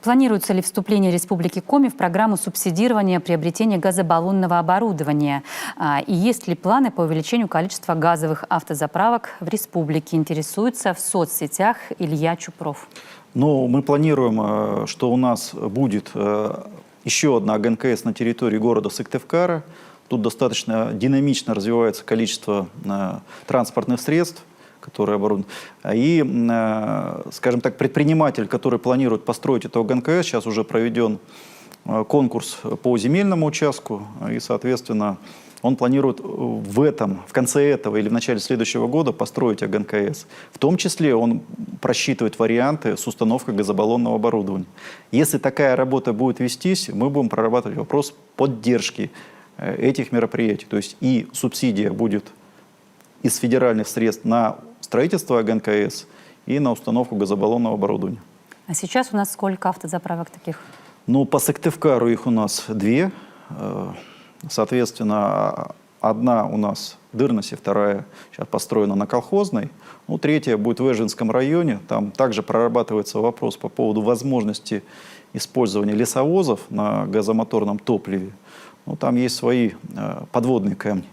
Планируется ли вступление Республики Коми в программу субсидирования приобретения газобаллонного оборудования? И есть ли планы по увеличению количества газовых автозаправок в республике? Интересуется в соцсетях Илья Чупров. Ну, мы планируем, что у нас будет еще одна ГНКС на территории города Сыктывкара. Тут достаточно динамично развивается количество транспортных средств, которые оборудованы. И, скажем так, предприниматель, который планирует построить эту ГНКС, сейчас уже проведен конкурс по земельному участку, и, соответственно, он планирует в конце этого или в начале следующего года построить ГНКС. В том числе он просчитывает варианты с установкой газобаллонного оборудования. Если такая работа будет вестись, мы будем прорабатывать вопрос поддержки этих мероприятий. То есть и субсидия будет из федеральных средств на строительство ГНКС и на установку газобаллонного оборудования. А сейчас у нас сколько автозаправок таких? Ну, по Сыктывкару их у нас 2. Соответственно, одна у нас в Дырносе, вторая сейчас построена на Колхозной. Ну, третья будет в Эжинском районе. Там также прорабатывается вопрос по поводу возможности использования лесовозов на газомоторном топливе. Ну, там есть свои подводные камни.